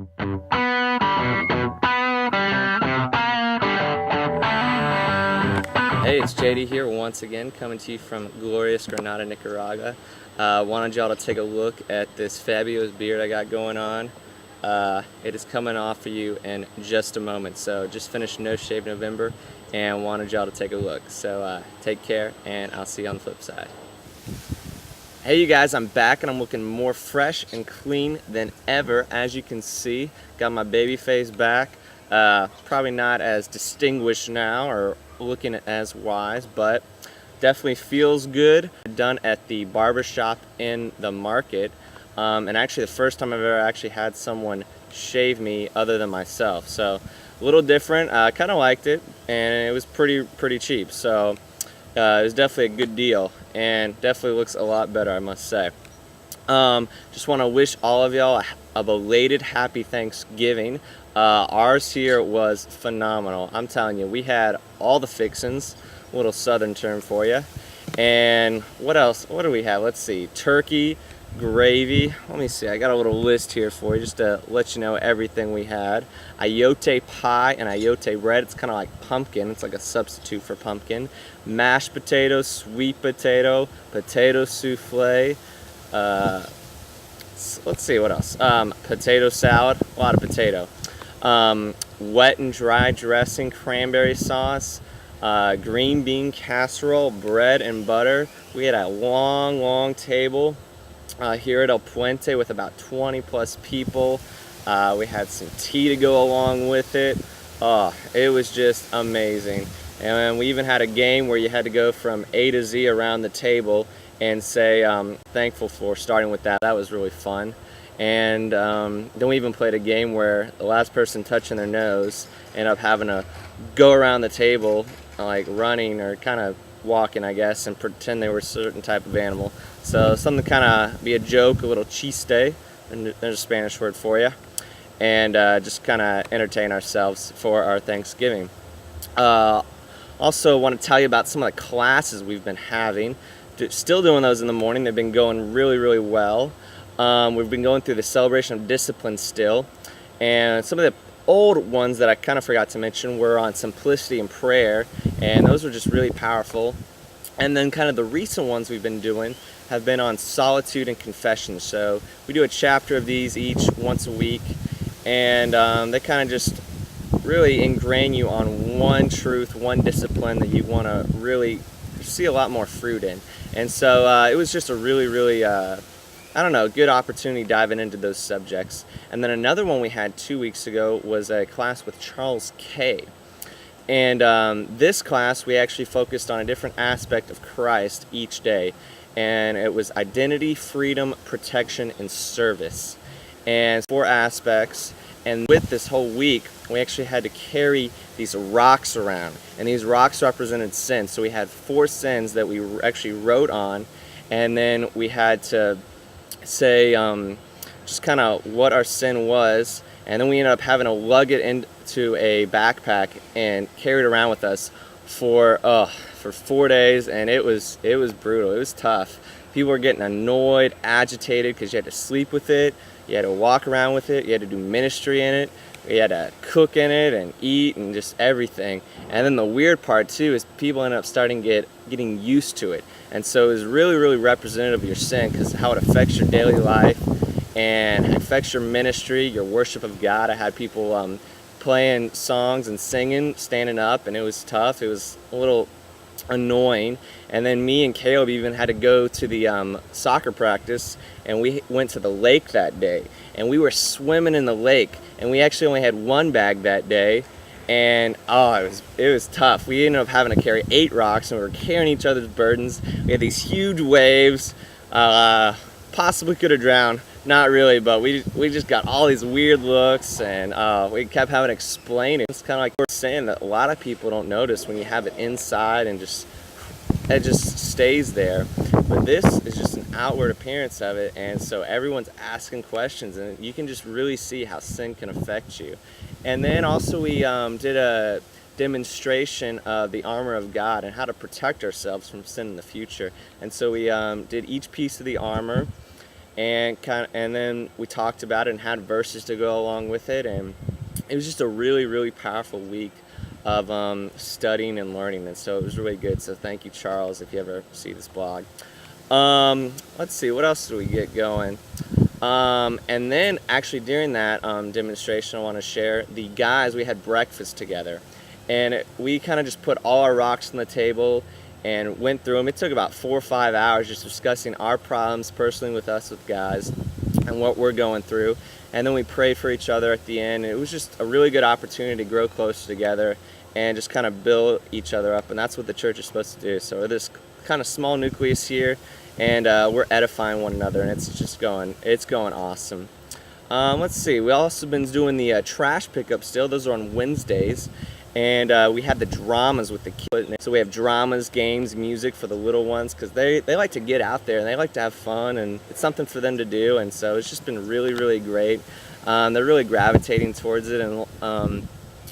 Hey, it's JD here once again, coming to you from glorious Granada, Nicaragua. Wanted y'all to take a look at this fabulous beard I got going on. It is coming off for you in just a moment. So just finished No Shave November and wanted y'all to take a look. So take care, and I'll see you on the flip side. Hey you guys, I'm back and I'm looking more fresh and clean than ever. As you can see, got my baby face back. Probably not as distinguished now or looking as wise, but definitely feels good. Done at the barber shop in the market, and actually the first time I've ever actually had someone shave me other than myself. So a little different. Kind of liked it, and it was pretty cheap. So it was definitely a good deal, and definitely looks a lot better, I must say. Just want to wish all of y'all a belated happy Thanksgiving. Ours here was phenomenal. I'm telling you, we had all the fixins, a little southern term for you. And what else? What do we have? Let's see. Turkey, gravy. Let me see. I got a little list here for you just to let you know everything we had. Ayote pie and ayote bread. It's kind of like pumpkin. It's like a substitute for pumpkin. Mashed potatoes, sweet potato, potato souffle. Let's see what else. Potato salad, a lot of potato. Wet and dry dressing, cranberry sauce, green bean casserole, bread and butter. We had a long table here at El Puente with about 20 plus people. We had some tea to go along with it. Oh, it was just amazing. And we even had a game where you had to go from A to Z around the table and say thankful for, starting with that. That was really fun. And then we even played a game where the last person touching their nose ended up having to go around the table, like running or kind of walking, I guess, and pretend they were a certain type of animal. So something kind of be a joke, a little chiste, and there's a Spanish word for you, and just kind of entertain ourselves for our Thanksgiving. Also want to tell you about some of the classes we've been having. Still doing those in the morning. They've been going really well. We've been going through the celebration of discipline still, and some of the old ones that I kind of forgot to mention were on simplicity and prayer, and those were just really powerful. And then kind of the recent ones we've been doing have been on solitude and confession. So we do a chapter of these each once a week, and they kind of just really ingrain you on one truth, one discipline that you want to really see a lot more fruit in. And so it was just a really good opportunity diving into those subjects. And then another one we had 2 weeks ago was a class with Charles K. And this class, we actually focused on a different aspect of Christ each day. And it was identity, freedom, protection, and service. And 4 aspects. And with this whole week, we actually had to carry these rocks around. And these rocks represented sin. So we had 4 sins that we actually wrote on. And then we had to say just kind of what our sin was, and then we ended up having to lug it into a backpack and carry it around with us for 4 days, and it was brutal. It was tough. People were getting annoyed, agitated, because you had to sleep with it, you had to walk around with it, you had to do ministry in it, you had to cook in it and eat and just everything. And then the weird part too is people ended up starting getting used to it. And so it was really representative of your sin, because how it affects your daily life and it affects your ministry, your worship of God. I had people playing songs and singing, standing up, and it was tough. It was a little annoying. And then me and Caleb even had to go to the soccer practice, and we went to the lake that day, and we were swimming in the lake, and we actually only had 1 bag that day. And it was tough. We ended up having to carry 8 rocks, and we were carrying each other's burdens. We had these huge waves. Possibly could have drowned. Not really, but we just got all these weird looks, and we kept having to explain it. It's kind of like we're saying that a lot of people don't notice when you have it inside and it just stays there. But this is just an outward appearance of it, and so everyone's asking questions, and you can just really see how sin can affect you. And then also we did a demonstration of the armor of God and how to protect ourselves from sin in the future. And so we did each piece of the armor, and then we talked about it and had verses to go along with it, and it was just a really, really powerful week of studying and learning, and so it was really good. So thank you, Charles, if you ever see this blog. Let's see, what else did we get going? And then actually during that demonstration, I want to share the guys, we had breakfast together, and we kind of just put all our rocks on the table and went through them. It took about 4 or 5 hours just discussing our problems personally with us, with guys, and what we're going through. And then we prayed for each other at the end. And it was just a really good opportunity to grow closer together and just kind of build each other up. And that's what the church is supposed to do. So we're this kind of small nucleus here, and we're edifying one another, and it's going awesome. Let's see, we also been doing the trash pickup still. Those are on Wednesdays. And we had the dramas with the kids. So we have dramas, games, music for the little ones, because they like to get out there and they like to have fun, and it's something for them to do. And so it's just been really, really great. They're really gravitating towards it, and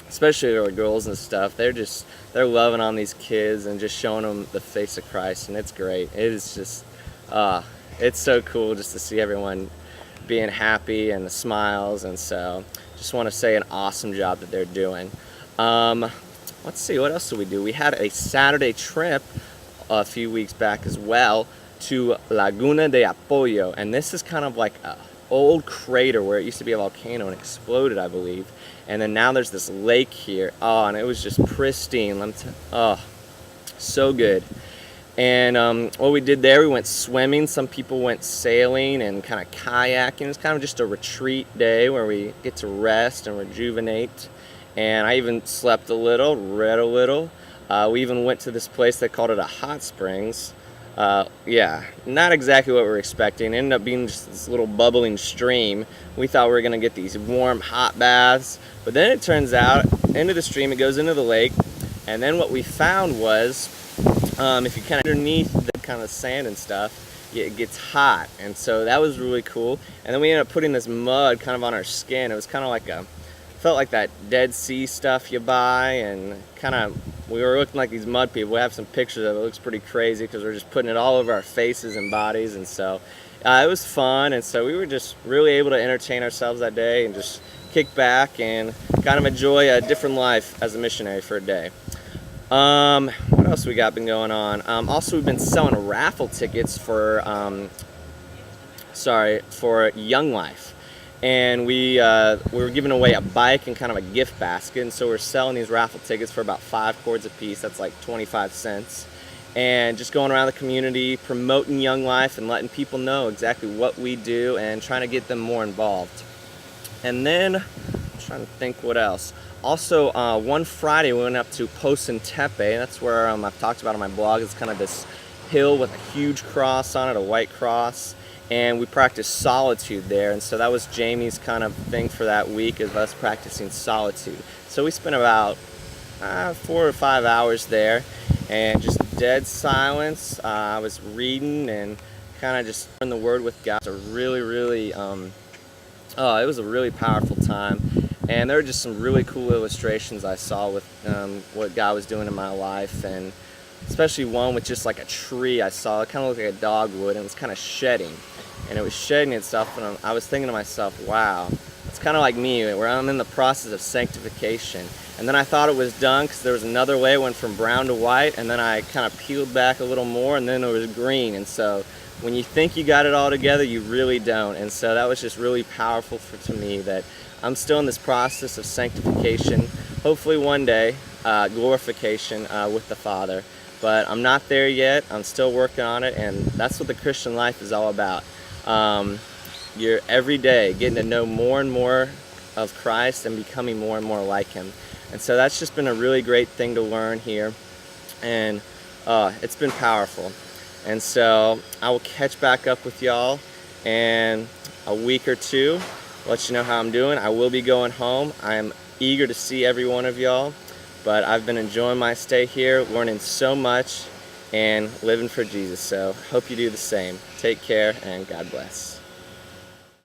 especially our girls and stuff. They're loving on these kids and just showing them the face of Christ, and it's great. It is just, it's so cool just to see everyone being happy and the smiles. And so just want to say an awesome job that they're doing. Let's see, what else did we do? We had a Saturday trip a few weeks back as well to Laguna de Apoyo, and this is kind of like an old crater where it used to be a volcano and exploded, I believe. And then now there's this lake here. Oh, and it was just pristine. So good. And what we did there, we went swimming. Some people went sailing and kind of kayaking. It's kind of just a retreat day where we get to rest and rejuvenate. And I even slept a little, read a little. We even went to this place, they called it a hot springs. Yeah, not exactly what we were expecting. It ended up being just this little bubbling stream. We thought we were going to get these warm, hot baths. But then it turns out, into the stream, it goes into the lake. And then what we found was, if you kind of underneath the kind of sand and stuff, it gets hot. And so that was really cool. And then we ended up putting this mud kind of on our skin. It was kind of like felt like that Dead Sea stuff you buy, and we were looking like these mud people. We have some pictures of it. It looks pretty crazy because we're just putting it all over our faces and bodies, and so it was fun. And so we were just really able to entertain ourselves that day and just kick back and kind of enjoy a different life as a missionary for a day. What else we got been going on? Also, we've been selling raffle tickets for Young Life. And we were giving away a bike and kind of a gift basket, and so we're selling these raffle tickets for about 5 cords a piece. That's like 25 cents. And just going around the community, promoting Young Life and letting people know exactly what we do and trying to get them more involved. And then, I'm trying to think what else. Also, one Friday we went up to Pocentepe. That's where I've talked about on my blog. It's kind of this hill with a huge cross on it, a white cross. And we practiced solitude there, and so that was Jamie's kind of thing for that week, of us practicing solitude. So we spent about 4 or 5 hours there, and just dead silence. I was reading and kind of just in the Word with God. It was a really, it was a really powerful time. And there were just some really cool illustrations I saw with what God was doing in my life, and especially one with just like a tree I saw. It kind of looked like a dogwood, and it was kind of shedding. And it was shedding itself, and I was thinking to myself, wow, it's kind of like me, where I'm in the process of sanctification. And then I thought it was done because there was another way. It went from brown to white, and then I kind of peeled back a little more, and then it was green. And so when you think you got it all together, you really don't. And so that was just really powerful to me, that I'm still in this process of sanctification. Hopefully one day, glorification with the Father. But I'm not there yet. I'm still working on it, and that's what the Christian life is all about. You're every day getting to know more and more of Christ and becoming more and more like Him. And so that's just been a really great thing to learn here, and it's been powerful. And so I will catch back up with y'all in a week or two, let you know how I'm doing. I will be going home. I am eager to see every one of y'all, but I've been enjoying my stay here, learning so much and living for Jesus. So hope you do the same. Take care, and God bless.